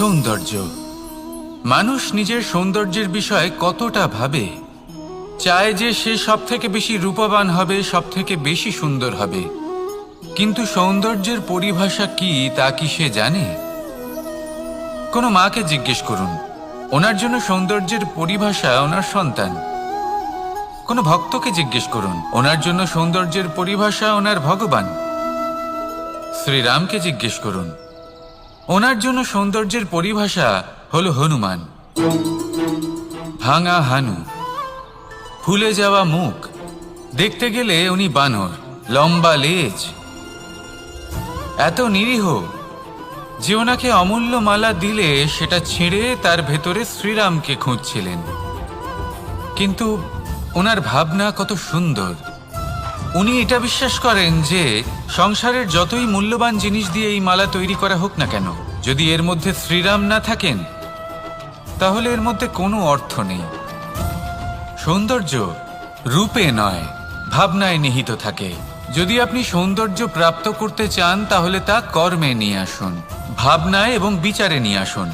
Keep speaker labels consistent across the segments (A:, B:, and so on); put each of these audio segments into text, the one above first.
A: সৌন্দর্য। মানুষ নিজের সৌন্দর্যের বিষয়ে কতটা ভাবে, চায় যে সে সব থেকে বেশি রূপবান হবে, সব থেকে বেশি সুন্দর হবে। কিন্তু সৌন্দর্যের পরিভাষা কি তা কি সে জানে? কোনো মাকে জিজ্ঞেস করুন, ওনার জন্য সৌন্দর্যের পরিভাষা ওনার সন্তান। কোনো ভক্তকে জিজ্ঞেস করুন, ওনার জন্য সৌন্দর্যের পরিভাষা ওনার ভগবান। শ্রীরামকে জিজ্ঞেস করুন, ওনার জন্য সৌন্দর্যের পরিভাষা হলো হনুমান। ভাঙা হানু, ফুলে যাওয়া মুখ, দেখতে গেলে উনি বানর, লম্বা লেজ, এত নিরীহ যে ওনাকে অমূল্য মালা দিলে সেটা ছিঁড়ে তার ভেতরে শ্রীরামকে খুঁজছিলেন। কিন্তু ওনার ভাবনা কত সুন্দর। উনি এটা বিশ্বাস করেন যে সংসারের যতই মূল্যবান জিনিস দিয়ে এই মালা তৈরি করা হোক না কেন, যদি এর মধ্যে শ্রীরাম না থাকেন তাহলে এর মধ্যে কোনো অর্থ নেই। সৌন্দর্য রূপে নয়, ভাবনায় নিহিত থাকে। যদি আপনি সৌন্দর্য প্রাপ্ত করতে চান তাহলে তা কর্মে নিয়ে আসুন, ভাবনায় এবং বিচারে নিয়ে আসুন।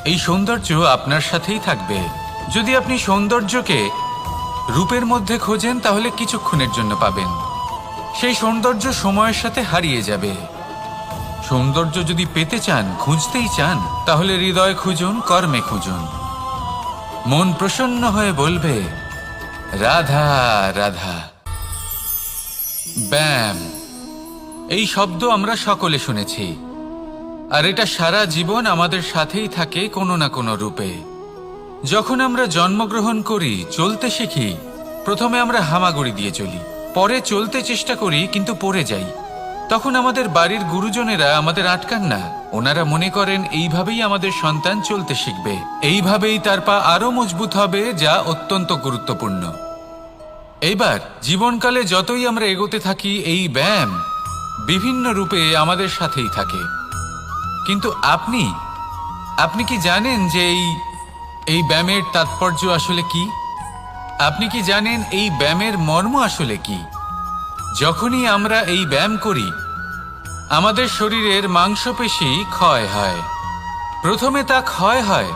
A: এই সৌন্দর্য আপনার সাথেই থাকবে। যদি আপনি সৌন্দর্যকে রূপের মধ্যে খোঁজেন তাহলে কিছুক্ষণের জন্য পাবেন, সেই সৌন্দর্য সময়ের সাথে হারিয়ে যাবে। সৌন্দর্য যদি পেতে চান, খুঁজতেই চান, তাহলে হৃদয় খুঁজুন, কর্মে খুঁজুন। মন প্রসন্ন হয়ে বলবে রাধা রাধা। ব্যায়াম, এই শব্দ আমরা সকলে শুনেছি, আর এটা সারা জীবন আমাদের সাথেই থাকে কোনো না কোনো রূপে। যখন আমরা জন্মগ্রহণ করি, চলতে শিখি, প্রথমে আমরা হামাগুড়ি দিয়ে চলি, পরে চলতে চেষ্টা করি কিন্তু পড়ে যাই। তখন আমাদের বাড়ির গুরুজনেরা আমাদের আটকান না। ওনারা মনে করেন এইভাবেই আমাদের সন্তান চলতে শিখবে, এইভাবেই তার পা আরো মজবুত হবে, যা অত্যন্ত গুরুত্বপূর্ণ। এইবার জীবনকালে যতই আমরা এগোতে থাকি, এই ব্যায়াম বিভিন্ন রূপে আমাদের সাথেই থাকে। কিন্তু আপনি কি জানেন যে এই ব্যায়ামের তাৎপর্য আসলে কি? আপনি কি জানেন এই ব্যায়ামের মর্ম আসলে কি? যখনই আমরা এই ব্যায়াম করি, আমাদের শরীরের মাংসপেশি ক্ষয় হয়। প্রথমে তা ক্ষয় হয়,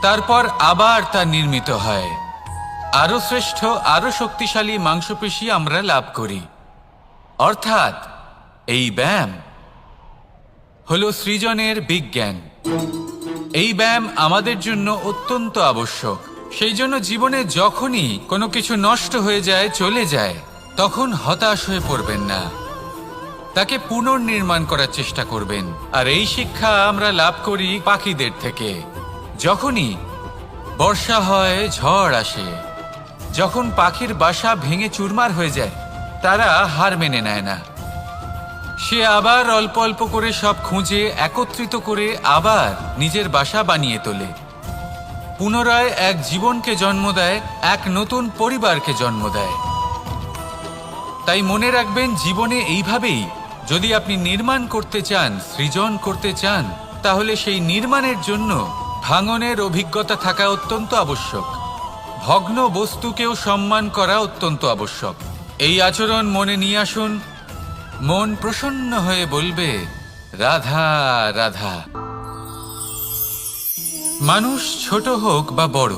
A: তারপর আবার তা নির্মিত হয়। আরো শ্রেষ্ঠ, আরো শক্তিশালী মাংসপেশি আমরা লাভ করি। অর্থাৎ এই ব্যায়াম হলো সৃজনের বিজ্ঞান। এই ব্যায়াম আমাদের জন্য অত্যন্ত আবশ্যক। সেই জন্য জীবনে যখনই কোনো কিছু নষ্ট হয়ে যায়, চলে যায়, তখন হতাশ হয়ে পড়বেন না, তাকে পুনর্নির্মাণ করার চেষ্টা করবেন। আর এই শিক্ষা আমরা লাভ করি পাখিদের থেকে। যখনই বর্ষা হয়, ঝড় আসে, যখন পাখির বাসা ভেঙে চুরমার হয়ে যায়, তারা হার মেনে নেয় না। সে আবার অল্প অল্প করে সব খুঁজে একত্রিত করে আবার নিজের বাসা বানিয়ে তোলে, পুনরায় এক জীবনকে জন্ম দেয়, এক নতুন পরিবারকে জন্ম দেয়। তাই মনে রাখবেন, জীবনে এইভাবেই যদি আপনি নির্মাণ করতে চান, সৃজন করতে চান, তাহলে সেই নির্মাণের জন্য ভাঙনের অভিজ্ঞতা থাকা অত্যন্ত আবশ্যক। ভগ্ন বস্তুকেও সম্মান করা অত্যন্ত আবশ্যক। এই আচরণ মনে নিয়ে আসুন, মন প্রসন্ন হয়ে বলবে রাধা রাধা। মানুষ ছোট হোক বা বড়,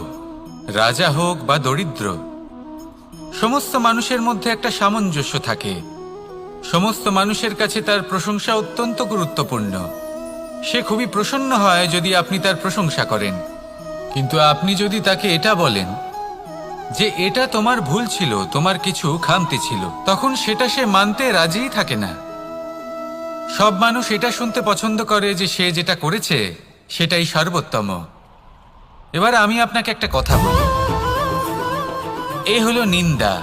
A: রাজা হোক বা দরিদ্র, সমস্ত মানুষের মধ্যে একটা সামঞ্জস্য থাকে। সমস্ত মানুষের কাছে তার প্রশংসা অত্যন্ত গুরুত্বপূর্ণ। সে খুবই প্রসন্ন হয় যদি আপনি তার প্রশংসা করেন। কিন্তু আপনি যদি তাকে এটা বলেন যে এটা তোমার ভুল ছিল, তোমার কিছু খামতি ছিল, তখন সেটা সে মানতে রাজিই থাকে না। সব মানুষ এটা শুনতে পছন্দ করে যে সে যেটা করেছে সেটাই সর্বোত্তম। এবার আমি আপনাকে একটা কথা বলি, এ হলো নিন্দা,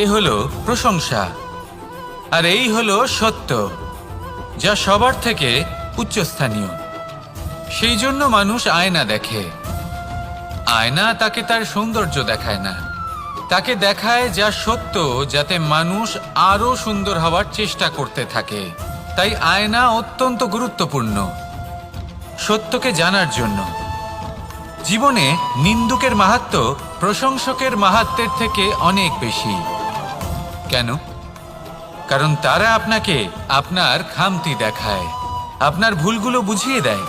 A: এ হলো প্রশংসা, আর এই হলো সত্য, যা সবার থেকে উচ্চস্থানীয়। সেই জন্য মানুষ আয়না দেখে। আয়না তাকে তার সৌন্দর্য দেখায় না, তাকে দেখায় যা সত্য, যাতে মানুষ আরো সুন্দর হওয়ার চেষ্টা করতে থাকে। তাই আয়না অত্যন্ত গুরুত্বপূর্ণ সত্যকে জানার জন্য। জীবনে নিন্দুকের মাহাত্ম্য প্রশংসকের মাহাত্ম্যের থেকে অনেক বেশি। কেন? কারণ তারা আপনাকে আপনার খামতি দেখায়, আপনার ভুলগুলো বুঝিয়ে দেয়।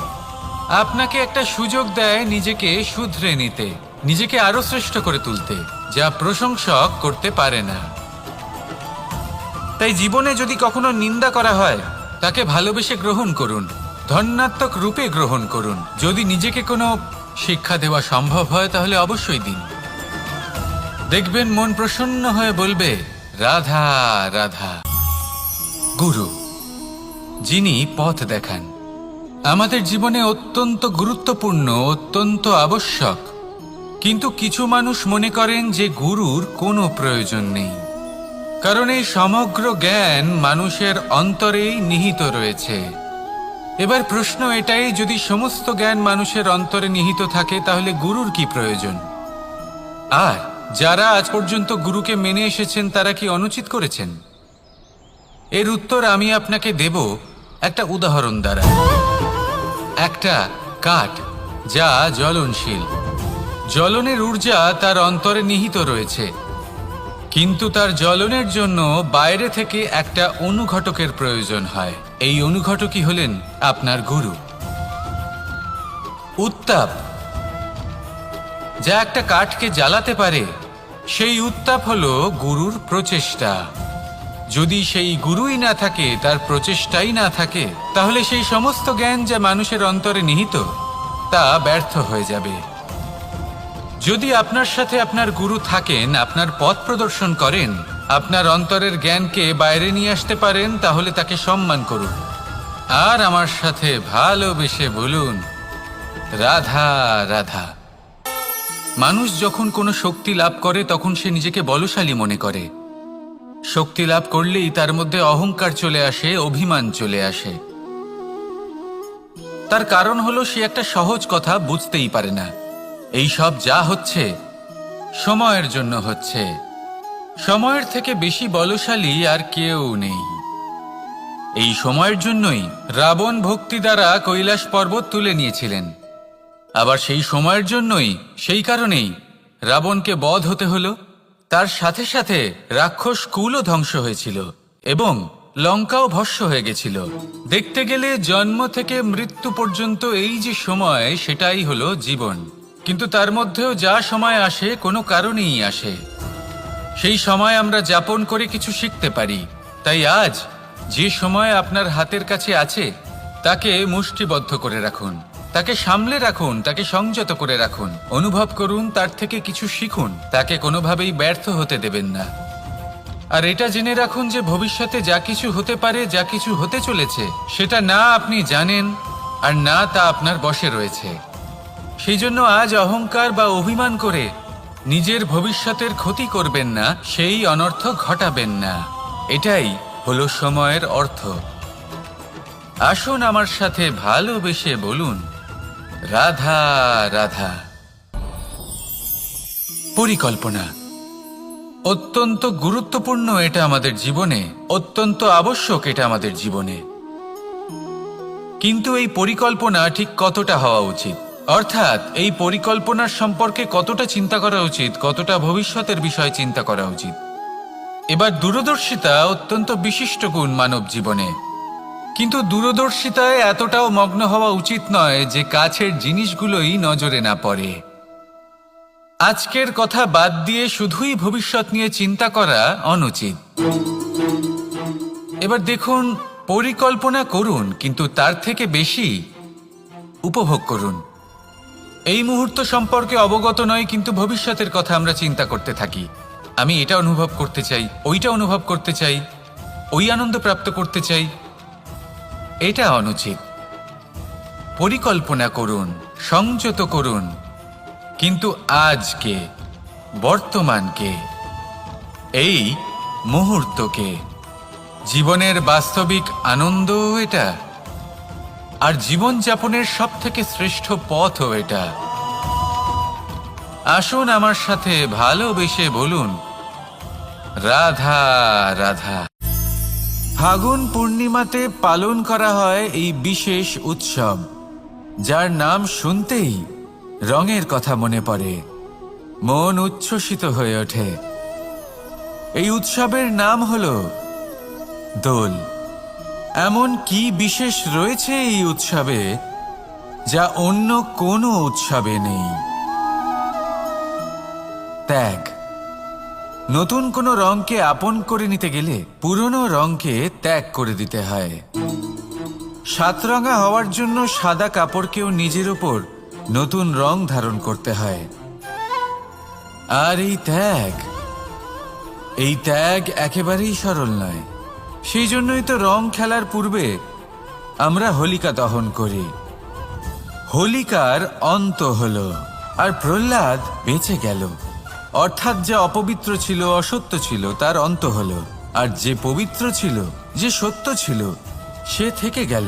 A: আপনাকে একটা সুযোগ দেয় নিজেকে শুধরে নিতে, নিজেকে আরো শ্রেষ্ঠ করে তুলতে, যা প্রশংসক করতে পারে না। তাই জীবনে যদি কখনো নিন্দা করা হয়, তাকে ভালোবেসে গ্রহণ করুন, ধন্যাত্মক রূপে গ্রহণ করুন। যদি নিজেকে কোনো শিক্ষা দেওয়া সম্ভব হয় তাহলে অবশ্যই দিন। দেখবেন মন প্রসন্ন হয়ে বলবে, রাধা রাধা। গুরু, যিনি পথ দেখান, আমাদের জীবনে অত্যন্ত গুরুত্বপূর্ণ, অত্যন্ত আবশ্যক। কিন্তু কিছু মানুষ মনে করেন যে গুরুর কোনো প্রয়োজন নেই, কারণ এই সমগ্র জ্ঞান মানুষের অন্তরেই নিহিত রয়েছে। এবার প্রশ্ন এটাই, যদি সমস্ত জ্ঞান মানুষের অন্তরে নিহিত থাকে তাহলে গুরুর কি প্রয়োজন? আর যারা আজ পর্যন্ত গুরুকে মেনে এসেছেন তারা কি অনুচিত করেছেন? এর উত্তর আমি আপনাকে দেব একটা উদাহরণ দ্বারা। একটা কাঠ যা জ্বলনশীল, জ্বলনের ঊর্জা তার অন্তরে নিহিত রয়েছে, কিন্তু তার জ্বলনের জন্য বাইরে থেকে একটা অনুঘটকের প্রয়োজন হয়। এই অনুঘটকই হলেন আপনার গুরু। উত্তাপ যা একটা কাঠকে জ্বালাতে পারে, সেই উত্তাপ হলো গুরুর প্রচেষ্টা। যদি সেই গুরুই না থাকে, তার প্রচেষ্টাই না থাকে, তাহলে সেই সমস্ত জ্ঞান যা মানুষের অন্তরে নিহিত তা ব্যর্থ হয়ে যাবে। যদি আপনার সাথে আপনার গুরু থাকেন, আপনার পথ প্রদর্শন করেন, আপনার অন্তরের জ্ঞানকে বাইরে নিয়ে আসতে পারেন, তাহলে তাকে সম্মান করুন আর আমার সাথে ভালোবেসে বলুন, রাধা রাধা। মানুষ যখন কোনো শক্তি লাভ করে তখন সে নিজেকে বলশালী মনে করে। শক্তি লাভ করলেই তার মধ্যে অহংকার চলে আসে, অভিমান চলে আসে। তার কারণ হলো সে একটা সহজ কথা বুঝতেই পারে না। এই সব যা হচ্ছে সময়ের জন্য হচ্ছে। সময়ের থেকে বেশি বলশালী আর কেউ নেই। এই সময়ের জন্যই রাবণ ভক্তি দ্বারা কৈলাস পর্বত তুলে নিয়েছিলেন। আবার সেই সময়ের জন্যই, সেই কারণেই রাবণকে বধ হতে হলো। তার সাথে সাথে রাক্ষস কুলও ধ্বংস হয়েছিল এবং লঙ্কাও ভস্ম হয়ে গেছিল। দেখতে গেলে জন্ম থেকে মৃত্যু পর্যন্ত এই যে সময়, সেটাই হলো জীবন। কিন্তু তার মধ্যেও যা সময় আসে কোনো কারণেই আসে। সেই সময় আমরা যাপন করে কিছু শিখতে পারি। তাই আজ যে সময় আপনার হাতের কাছে আছে তাকে মুষ্টিবদ্ধ করে রাখুন, তাকে সামলে রাখুন, তাকে সংযত করে রাখুন, অনুভব করুন, তার থেকে কিছু শিখুন, তাকে কোনোভাবেই ব্যর্থ হতে দেবেন না। আর এটা জেনে রাখুন যে ভবিষ্যতে যা কিছু হতে পারে, যা কিছু হতে চলেছে, সেটা না আপনি জানেন আর না তা আপনার বশে রয়েছে। সেই জন্য আজ অহংকার বা অভিমান করে নিজের ভবিষ্যতের ক্ষতি করবেন না, সেই অনর্থ ঘটাবেন না। এটাই হলো সময়ের অর্থ। আসুন আমার সাথে ভালোবেসে বলুন, রাধা রাধা। পরিকল্পনা অত্যন্ত গুরুত্বপূর্ণ, এটা আমাদের জীবনে অত্যন্ত আবশ্যক, এটা আমাদের জীবনে। কিন্তু এই পরিকল্পনা ঠিক কতটা হওয়া উচিত, অর্থাৎ এই পরিকল্পনার সম্পর্কে কতটা চিন্তা করা উচিত, কতটা ভবিষ্যতের বিষয় চিন্তা করা উচিত। এবার দূরদর্শিতা অত্যন্ত বিশিষ্ট গুণ মানব জীবনে, কিন্তু দূরদর্শিতায় এতটাও মগ্ন হওয়া উচিত নয় যে কাছের জিনিসগুলোই নজরে না পড়ে। আজকের কথা বাদ দিয়ে শুধুই ভবিষ্যৎ নিয়ে চিন্তা করা অনুচিত। এবার দেখুন, পরিকল্পনা করুন কিন্তু তার থেকে বেশি উপভোগ করুন। এই মুহূর্ত সম্পর্কে অবগত নয়, কিন্তু ভবিষ্যতের কথা আমরা চিন্তা করতে থাকি। আমি এটা অনুভব করতে চাই, ওইটা অনুভব করতে চাই, ওই আনন্দ প্রাপ্ত করতে চাই। এটা অনুচিত। পরিকল্পনা করুন, সংযত করুন, কিন্তু আজকে, বর্তমানকে, এই মুহূর্তকে। জীবনের বাস্তবিক আনন্দ এটা, আর জীবনযাপনের সব থেকে শ্রেষ্ঠ পথও এটা। আসুন আমার সাথে ভালোবেসে বলুন, রাধা রাধা। ফাগুন পূর্ণিমাতে পালন করা হয় এই বিশেষ উৎসব, যার নাম শুনতেই রঙের কথা মনে পড়ে, মন উচ্ছ্বসিত হয়ে ওঠে। এই উৎসবের নাম হলো দোল। এমন কি বিশেষ রয়েছে এই উৎসবে যা অন্য কোনো উৎসবে নেই। ত্যাগ। নতুন কোনো রঙকে আপন করে নিতে গেলে পুরনো রঙকে ত্যাগ করে দিতে হয়। সাতরঙা হওয়ার জন্য সাদা কাপড়কেও নিজের উপর নতুন রং ধারণ করতে হয়। আর এই ত্যাগ একেবারেই সরল নয়। সেই জন্যই তো রং খেলার পূর্বে আমরা হোলিকা দহন করি। হোলিকার অন্ত হলো, আর প্রহ্লাদ বেঁচে গেল। অর্থাৎ যা অপবিত্র ছিল, অসত্য ছিল, তার অন্ত হলো, আর যে পবিত্র ছিল, যে সত্য ছিল, সে থেকে গেল।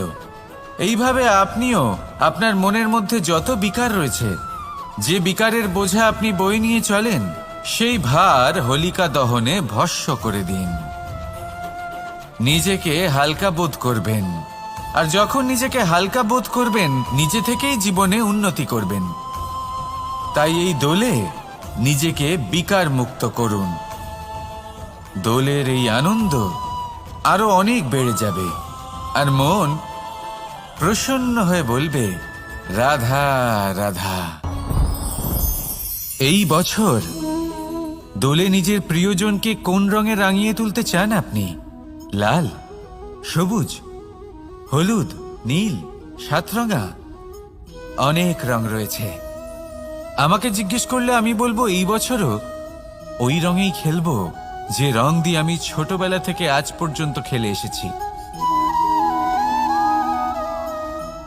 A: এইভাবে আপনিও আপনার মনের মধ্যে যত বিকার রয়েছে, যে বিকারের বোঝা আপনি বয়ে নিয়ে চলেন, সেই ভার হোলিকা দহনে ভস্ম করে দিন। নিজেকে হালকা বোধ করবেন, আর যখন নিজেকে হালকা বোধ করবেন, নিজে থেকেই জীবনে উন্নতি করবেন। তাই এই দোলে নিজেকে বিকার মুক্ত করুন। দোলের এই আনন্দ আরো অনেক বেড়ে যাবে, আর মন প্রসন্ন হয়ে বলবে, রাধা রাধা। এই বছর দোলে নিজের প্রিয়জনকে কোন রঙে রাঙিয়ে তুলতে চান আপনি? লাল, সবুজ, হলুদ, নীল, সাতরঙা, অনেক রং রয়েছে। আমাকে জিজ্ঞেস করলে আমি বলবো, এই বছরও ওই রঙেই খেলবো যে রং দিয়ে আমি ছোটবেলা থেকে আজ পর্যন্ত খেলে এসেছি।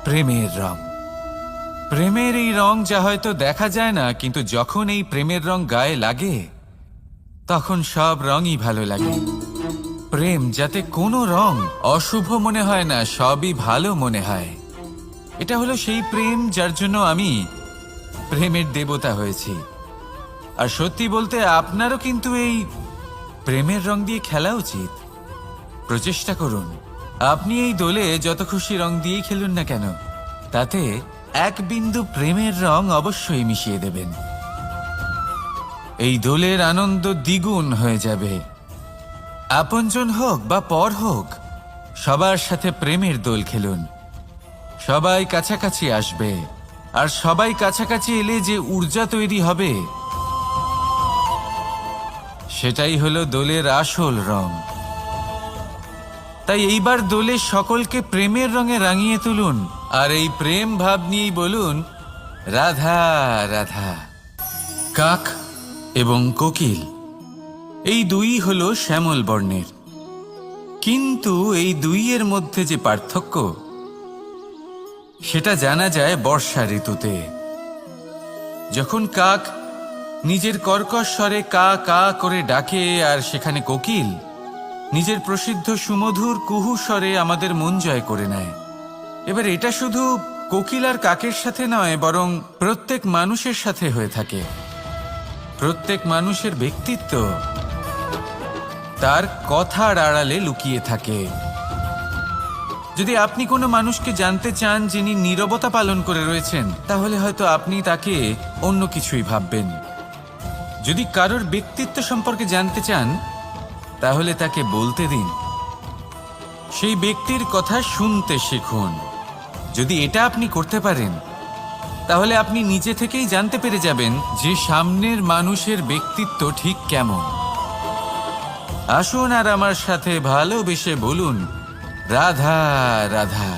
A: প্রেমের রং। প্রেমের এই রং যা হয়তো দেখা যায় না, কিন্তু যখন এই প্রেমের রং গায়ে লাগে, তখন সব রঙই ভালো লাগে। প্রেম যাতে কোনো রং অশুভ মনে হয় না, সবই ভালো মনে হয়। এটা হলো সেই প্রেম যার জন্য আমি প্রেমের দেবতা হয়েছি। আর সত্যি বলতে আপনারও কিন্তু এই প্রেমের রং দিয়ে খেলা উচিত। প্রচেষ্টা করুন। আপনি এই দোলে যত খুশি রং দিয়েই খেলুন না কেন, তাতে এক বিন্দু প্রেমের রং অবশ্যই মিশিয়ে দেবেন। এই দোলের আনন্দ দ্বিগুণ হয়ে যাবে। আপনজন হোক বা পর হোক, সবার সাথে প্রেমের দোল খেলুন। সবাই কাছাকাছি আসবে, আর সবাই কাছাকাছি এলে যে ঊর্জা তৈরি হবে, সেটাই হলো দোলের আসল রং। তাই এইবার দোলে সকলকে প্রেমের রঙে রাঙিয়ে তুলুন, আর এই প্রেম ভাব নিয়েই বলুন, রাধা রাধা। কাক এবং কোকিল এই দুই হলো শ্যামল বর্ণের, কিন্তু এই দুইয়ের মধ্যে যে পার্থক্য, সেটা জানা যায় বর্ষা ঋতুতে। যখন কাক নিজের কর্কশ স্বরে কা কা করে ডাকে, আর সেখানে কোকিল নিজের প্রসিদ্ধ সুমধুর কুহু স্বরে আমাদের মন জয় করে নেয়। এবার এটা শুধু কোকিল আর কাকের সাথে নয়, বরং প্রত্যেক মানুষের সাথে হয়ে থাকে। প্রত্যেক মানুষের ব্যক্তিত্ব তার কথার আড়ালে লুকিয়ে থাকে। যদি আপনি কোনো মানুষকে জানতে চান যিনি নীরবতা পালন করে রয়েছেন, তাহলে হয়তো আপনি তাকে অন্য কিছুই ভাববেন। যদি কারোর ব্যক্তিত্ব সম্পর্কে জানতে চান, তাহলে তাকে বলতে দিন। সেই ব্যক্তির কথা শুনতে শিখুন। যদি এটা আপনি করতে পারেন, তাহলে আপনি নিজে থেকেই জানতে পেরে যাবেন যে সামনের মানুষের ব্যক্তিত্ব ঠিক কেমন। আসুন আর আমার সাথে ভালোবেসে বলুন, রাধা রাধা।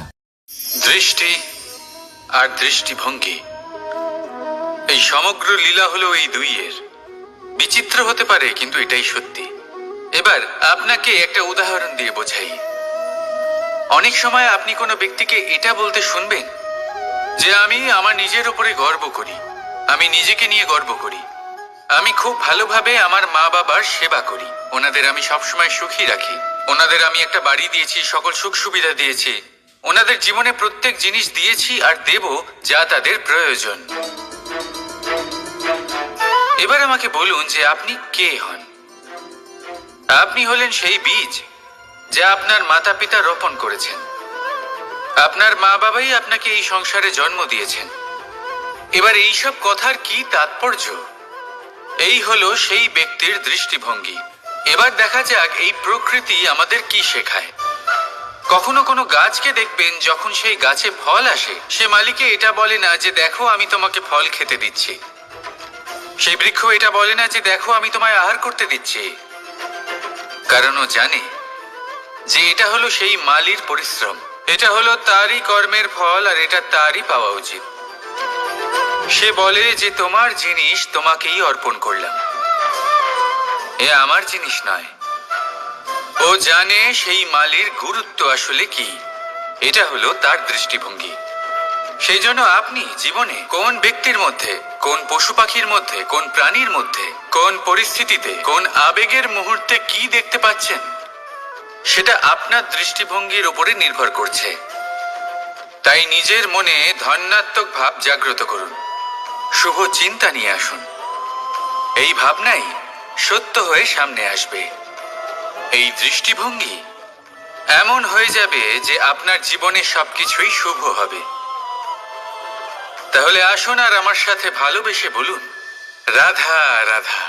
A: দৃষ্টি আর দৃষ্টিভঙ্গি, এই সমগ্র লীলা হলো এই দুইয়ের। বিচিত্র হতে পারে, কিন্তু এটাই সত্যি। এবার আপনাকে একটা উদাহরণ দিয়ে বোঝাই। অনেক সময় আপনি কোনো ব্যক্তিকে এটা বলতে শুনবেন যে আমি আমার নিজের উপরে গর্ব করি, আমি নিজেকে নিয়ে গর্ব করি, আমি খুব ভালোভাবে আমার মা বাবার সেবা করি, ওনাদের আমি সবসময় সুখী রাখি, ওনাদের আমি একটা বাড়ি দিয়েছি, সকল সুখ সুবিধা দিয়েছি, ওনাদের জীবনে প্রত্যেক জিনিস দিয়েছি আর দেব যা তাদের প্রয়োজন। এবার আমাকে বলুন যে আপনি কে হন? আপনি হলেন সেই বীজ যা আপনার মাতা পিতা রোপণ করেছেন। আপনার মা বাবাই আপনাকে এই সংসারে জন্ম দিয়েছেন। এবার এইসব কথার কি তাৎপর্য? এই হলো সেই ব্যক্তির দৃষ্টিভঙ্গি। এবার দেখা যাক এই প্রকৃতি আমাদের কি শেখায়। কখনো কোনো গাছকে দেখবেন, যখন সেই গাছে ফল আসে, সে মালিকে এটা বলে না যে দেখো আমি তোমাকে ফল খেতে দিচ্ছি। সেই বৃক্ষ এটা বলে না যে দেখো আমি তোমায় আহার করতে দিচ্ছি, কারণ ও জানে যে এটা হলো সেই মালির পরিশ্রম, এটা হলো তারই কর্মের ফল, আর এটা তারই পাওয়া উচিত। সে বলে যে তোমার জিনিস তোমাকেই অর্পণ করলাম, এ আমার জিনিস নয়। ও জানে সেই মালির গুরুত্ব আসলে কি, এটা হলো তার দৃষ্টিভঙ্গি। সেই জন্য আপনি জীবনে কোন ব্যক্তির মধ্যে, কোন পশু পাখির মধ্যে, কোন প্রাণীর মধ্যে, কোন পরিস্থিতিতে, কোন আবেগের মুহূর্তে কি দেখতে পাচ্ছেন, সেটা আপনার দৃষ্টিভঙ্গির উপরে নির্ভর করছে। তাই নিজের মনে ধন্যাত্মক ভাব জাগ্রত করুন, শুভ চিন্তা নিয়ে আসুন। এই ভাবনাই সত্য হয়ে সামনে আসবে। এই দৃষ্টিভঙ্গি এমন হয়ে যাবে যে আপনার জীবনে সবকিছুই শুভ হবে। তাহলে আসুন আর আমার সাথে ভালোবেসে বলুন, রাধা রাধা।